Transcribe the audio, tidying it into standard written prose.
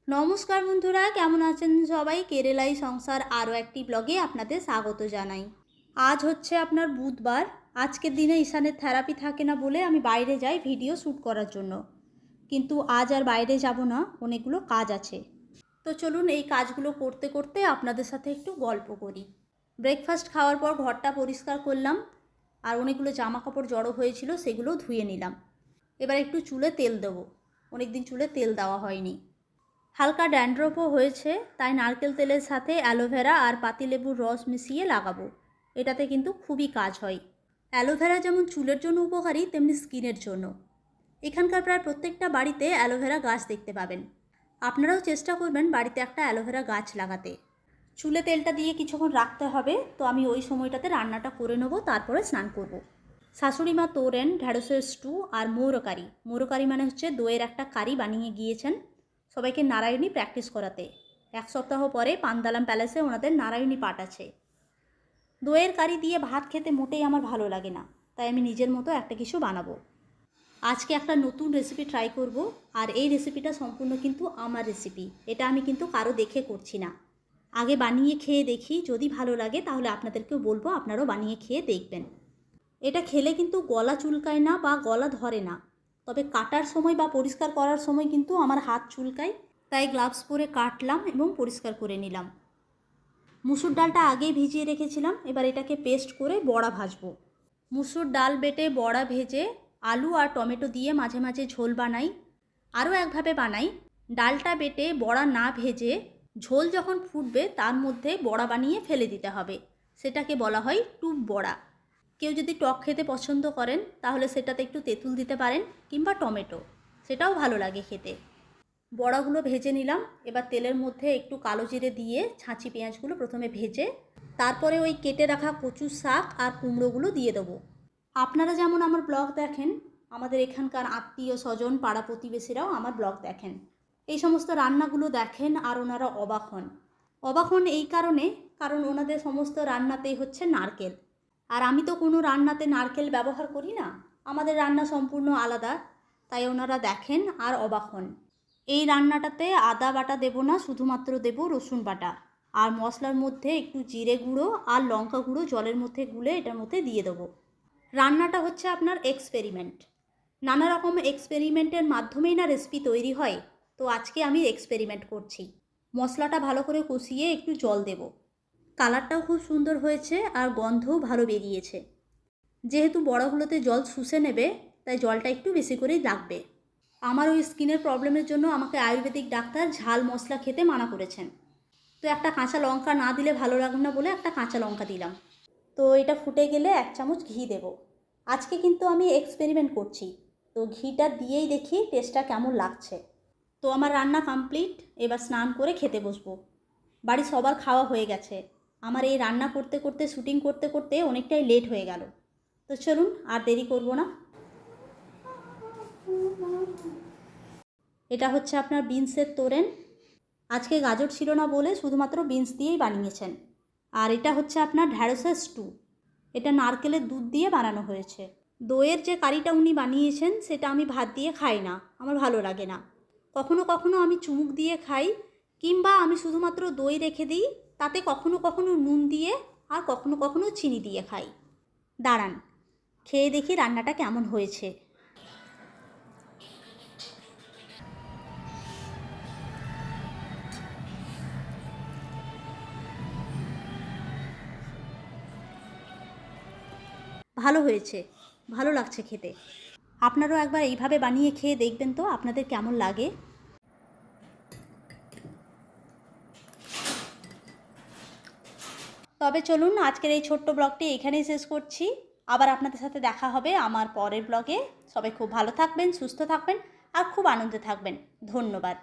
নমস্কার বন্ধুরা, কেমন আছেন সবাই? কেরালাই সংসার আরও একটি ব্লগে আপনাদের স্বাগত জানাই। আজ হচ্ছে আপনার বুধবার। আজকের দিনে ঈশানের থেরাপি থাকে না বলে আমি বাইরে যাই ভিডিও শ্যুট করার জন্য, কিন্তু আজ আর বাইরে যাব না, অনেকগুলো কাজ আছে। তো চলুন এই কাজগুলো করতে করতে আপনাদের সাথে একটু গল্প করি। ব্রেকফাস্ট খাওয়ার পর ঘরটা পরিষ্কার করলাম, আর অনেকগুলো জামা কাপড় জড়ো হয়েছিল সেগুলো ধুয়ে নিলাম। এবার একটু চুলে তেল দেবো, অনেকদিন চুলে তেল দেওয়া হয়নি। হালকা ড্যান্ড্রফও হয়েছে, তাই নারকেল তেলের সাথে অ্যালোভেরা আর পাতিলেবুর রস মিশিয়ে লাগাবো। এটাতে কিন্তু খুবই কাজ হয়। অ্যালোভেরা যেমন চুলের জন্য উপকারী, তেমনি স্কিনের জন্য। এখানকার প্রায় প্রত্যেকটা বাড়িতে অ্যালোভেরা গাছ দেখতে পাবেন। আপনারাও চেষ্টা করবেন বাড়িতে একটা অ্যালোভেরা গাছ লাগাতে। চুলে তেলটা দিয়ে কিছুক্ষণ রাখতে হবে, তো আমি ওই সময়টাতে রান্নাটা করে নেবো, তারপরে স্নান করব। শাশুড়ি মা তোরেন, ঢ্যাঁড়সের স্টু আর মৌরকারি। মৌরকারি মানে হচ্ছে দইয়ের একটা কারি বানিয়ে গিয়েছেন সবাইকে নারায়ণী প্র্যাকটিস করাতে। 1 সপ্তাহ পরে পান্দালাম প্যালেসে ওনাদের নারায়ণী পাঠ আছে। দইয়ের কারি দিয়ে ভাত খেতে মোটেই আমার ভালো লাগে না, তাই আমি নিজের মতো একটা কিছু বানাবো। আজকে একটা নতুন রেসিপি ট্রাই করব, আর এই রেসিপিটা সম্পূর্ণ কিন্তু আমার রেসিপি। এটা আমি কিন্তু কারো দেখে করছি না। আগে বানিয়ে খেয়ে দেখি, যদি ভালো লাগে তাহলে আপনাদেরকেও বলবো আপনারাও বানিয়ে খেয়ে দেখবেন। এটা খেলে কিন্তু গলা চুলকায় না বা গলা ধরে না, তবে কাটার সময় বা পরিষ্কার করার সময় কিন্তু আমার হাত চুলকায়, তাই গ্লাভস পরে কাটলাম এবং পরিষ্কার করে নিলাম। মুসুর ডালটা আগেই ভিজিয়ে রেখেছিলাম, এবার এটাকে পেস্ট করে বড়া ভাজবো। মুসুর ডাল বেটে বড়া ভেজে আলু আর টমেটো দিয়ে মাঝে মাঝে ঝোল বানাই। আরও একভাবে বানাই, ডালটা বেটে বড়া না ভেজে ঝোল যখন ফুটবে তার মধ্যে বড়া বানিয়ে ফেলে দিতে হবে। সেটাকে বলা হয় টুপ বড়া। কেউ যদি টক খেতে পছন্দ করেন তাহলে সেটাতে একটু তেঁতুল দিতে পারেন, কিংবা টমেটো, সেটাও ভালো লাগে খেতে। বড়াগুলো ভেজে নিলাম। এবার তেলের মধ্যে একটু কালো জিরে দিয়ে ছাঁচি পেঁয়াজগুলো প্রথমে ভেজে তারপরে ওই কেটে রাখা কচু শাক আর কুমড়োগুলো দিয়ে দেবো। আপনারা যেমন আমার ব্লগ দেখেন, আমাদের এখানকার আত্মীয় স্বজন পাড়া প্রতিবেশীরাও আমার ব্লগ দেখেন, এই সমস্ত রান্নাগুলো দেখেন আর ওনারা অবাক হন। অবাক হন এই কারণে, কারণ ওনাদের সমস্ত রান্নাতেই হচ্ছে নারকেল, আর আমি তো কোনো রান্নাতে নারকেল ব্যবহার করি না। আমাদের রান্না সম্পূর্ণ আলাদা, তাই ওনারা দেখেন আর অবাক হন। এই রান্নাটাতে আদা বাটা দেব না, শুধুমাত্র দেব রসুন বাটা, আর মশলার মধ্যে একটু জিরে গুঁড়ো আর লঙ্কা গুঁড়ো জলের মধ্যে গুলে এটার মধ্যে দিয়ে দেবো। রান্নাটা হচ্ছে আপনার এক্সপেরিমেন্ট। নানা রকম এক্সপেরিমেন্টের মাধ্যমেই না রেসিপি তৈরি হয়, তো আজকে আমি এক্সপেরিমেন্ট করছি। মশলাটা ভালো করে কষিয়ে একটু জল দেব। কালারটাও খুব সুন্দর হয়েছে আর গন্ধও ভালো বেরিয়েছে। যেহেতু বড়াগুলোতে জল শুষে নেবে, তাই জলটা একটু বেশি করেই লাগবে। আমার ওই স্কিনের প্রবলেমের জন্য আমাকে আয়ুর্বেদিক ডাক্তার ঝাল মশলা খেতে মানা করেছেন, তো একটা কাঁচা লঙ্কা না দিলে ভালো লাগবে না বলে একটা কাঁচা লঙ্কা দিলাম। তো এটা ফুটে গেলে 1 চামচ ঘি দেব। আজকে কিন্তু আমি এক্সপেরিমেন্ট করছি, তো ঘিটা দিয়েই দেখি টেস্টটা কেমন লাগছে। তো আমার রান্না কমপ্লিট, এবার স্নান করে খেতে বসবো। বাড়ির সবার খাওয়া হয়ে গেছে। আমার এই রান্না করতে করতে শ্যুটিং করতে করতে অনেকটাই লেট হয়ে গেল। তো চলুন আর দেরি করব না। এটা হচ্ছে আপনার বিনসের তোরেন। আজকে গাজর ছিল না বলে শুধুমাত্র বিনস দিয়েই বানিয়েছেন। আর এটা হচ্ছে আপনার ঢ্যাঁড়সের স্টু। এটা নারকেলের দুধ দিয়ে বানানো হয়েছে। দইয়ের যে কারিটা উনি বানিয়েছেন সেটা আমি ভাত দিয়ে খাই না, আমার ভালো লাগে না। কখনো কখনো আমি চুমুক দিয়ে খাই, কিংবা আমি শুধুমাত্র দই রেখে দিই, তাতে কখনো কখনো নুন দিয়ে আর কখনো কখনো চিনি দিয়ে খাই। দাঁড়ান, খেয়ে দেখি রান্নাটা কেমন হয়েছে। ভালো হয়েছে, ভালো লাগছে খেতে। আপনারাও একবার এইভাবে বানিয়ে খেয়ে দেখবেন তো আপনাদের কেমন লাগে। তবে চলুন আজকের এই ছোট্ট ব্লগটি এখানেই শেষ করছি। আবার আপনাদের সাথে দেখা হবে আমার পরের ব্লগে। সবাই খুব ভালো থাকবেন, সুস্থ থাকবেন আর খুব আনন্দে থাকবেন। ধন্যবাদ।